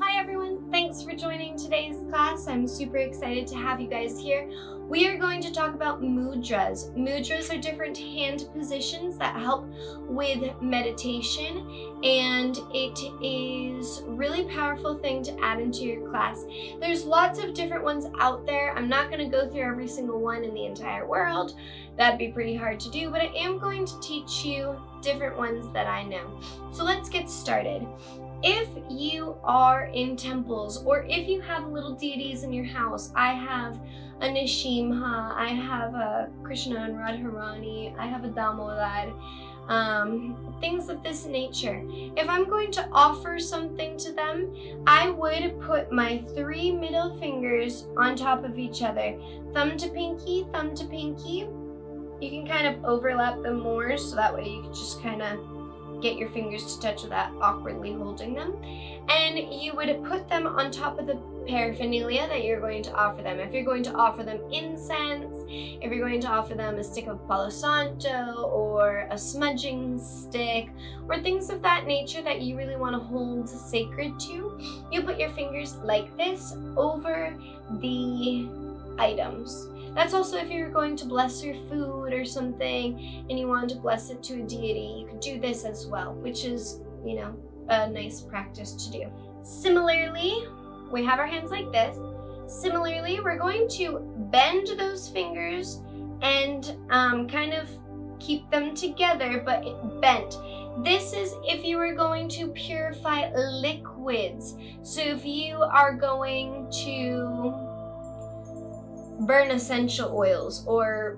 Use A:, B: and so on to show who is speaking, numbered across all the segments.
A: Hi everyone, thanks for joining today's class. I'm super excited to have you guys here. We are going to talk about mudras. Mudras are different hand positions that help with meditation, and it is a really powerful thing to add into your class. There's lots of different ones out there. I'm not going to go through every single one in the entire world. That'd be pretty hard to do, but I am going to teach you different ones that I know. So let's get started. If you are in temples, or if you have little deities in your house, I have a Nishimha, I have a Krishna and Radharani, I have a Damodar, things of this nature. If I'm going to offer something to them, I would put my 3 middle fingers on top of each other. Thumb to pinky, thumb to pinky. You can kind of overlap them more, so that way you can just kind of get your fingers to touch without awkwardly holding them. And you would put them on top of the paraphernalia that you're going to offer them. If you're going to offer them incense, if you're going to offer them a stick of Palo Santo or a smudging stick, or things of that nature that you really want to hold sacred to, you put your fingers like this over the items. That's also if you're going to bless your food or something and you want to bless it to a deity, you could do this as well, which is, a nice practice to do. Similarly, we have our hands like this. Similarly, we're going to bend those fingers and kind of keep them together, but bent. This is if you are going to purify liquids. So if you are going to burn essential oils, or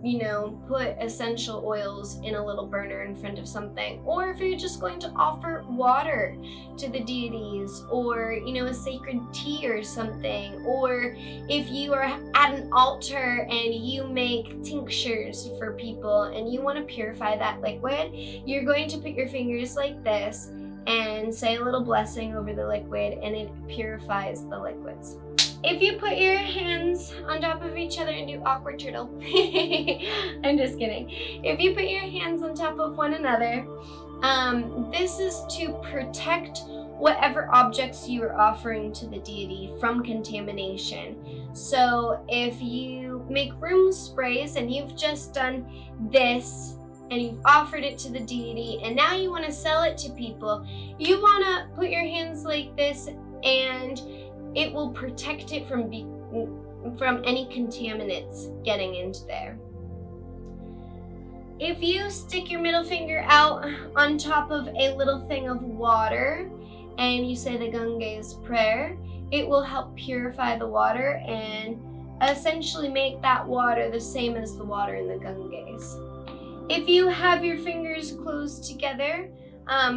A: put essential oils in a little burner in front of something, or if you're just going to offer water to the deities, or a sacred tea or something, or if you are at an altar and you make tinctures for people and you want to purify that liquid, you're going to put your fingers like this and say a little blessing over the liquid, and it purifies the liquids. If you put your hands on top of each other and do awkward turtle, I'm just kidding. If you put your hands on top of one another, this is to protect whatever objects you are offering to the deity from contamination. So if you make room sprays and you've just done this and you've offered it to the deity and now you want to sell it to people, you want to put your hands like this, and it will protect it from any contaminants getting into there. If you stick your middle finger out on top of a little thing of water and you say the Ganges prayer, it will help purify the water and essentially make that water the same as the water in the Ganges. If you have your fingers closed together,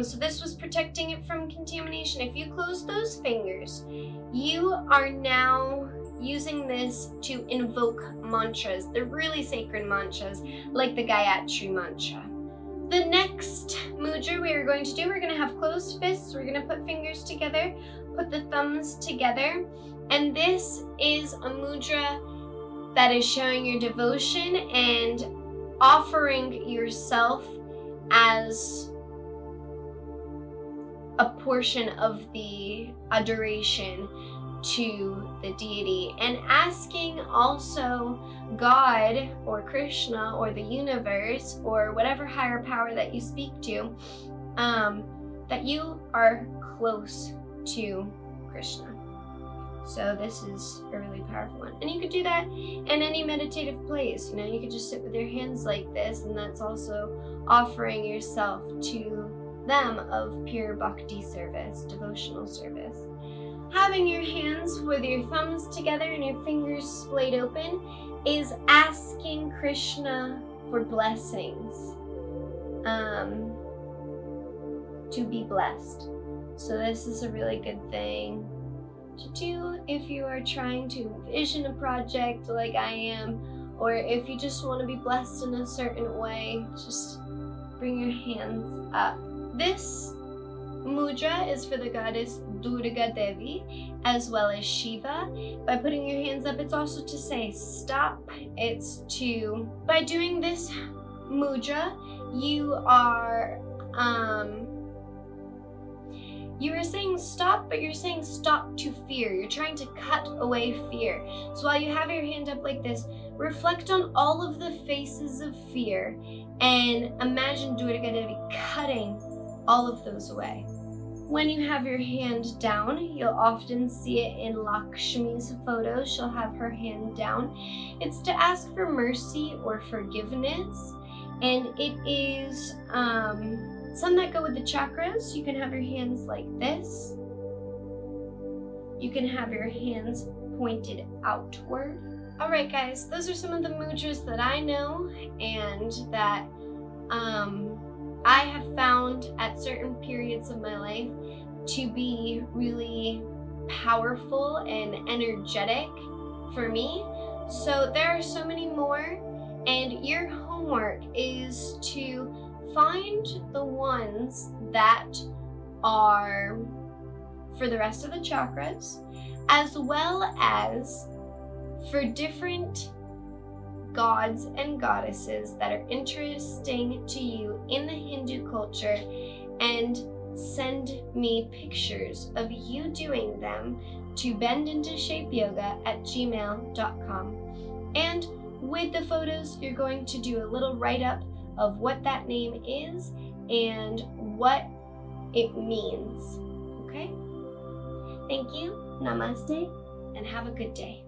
A: so this was protecting it from contamination. If you close those fingers, you are now using this to invoke mantras. They're really sacred mantras, like the Gayatri mantra. The next mudra we are going to do, we're going to have closed fists. We're going to put fingers together, put the thumbs together, and this is a mudra that is showing your devotion and offering yourself as a portion of the adoration to the deity, and asking also God or Krishna or the universe or whatever higher power that you speak to, that you are close to Krishna. So this is a really powerful one, and you could do that in any meditative place. You could just sit with your hands like this, and that's also offering yourself to them of pure bhakti service, devotional service. Having your hands with your thumbs together and your fingers splayed open is asking Krishna for blessings, to be blessed. So this is a really good thing to do if you are trying to envision a project like I am, or if you just want to be blessed in a certain way, just bring your hands up. This mudra is for the goddess Durga Devi as well as Shiva. By putting your hands up, it's also to say stop. By doing this mudra, you are you were saying stop, but you're saying stop to fear. You're trying to cut away fear. So while you have your hand up like this, reflect on all of the faces of fear and imagine Durga to be cutting all of those away. When you have your hand down, you'll often see it in Lakshmi's photos. She'll have her hand down. It's to ask for mercy or forgiveness, and it is some that go with the chakras. You can have your hands like this. You can have your hands pointed outward. All right, guys, those are some of the mudras that I know and that I have found at certain periods of my life to be really powerful and energetic for me. So there are so many more, and your homework is to find the ones that are for the rest of the chakras, as well as for different gods and goddesses that are interesting to you in the Hindu culture, and send me pictures of you doing them to bendintoshapeyoga@gmail.com. And with the photos, you're going to do a little write-up of what that name is and what it means. Okay? Thank you, namaste, and have a good day.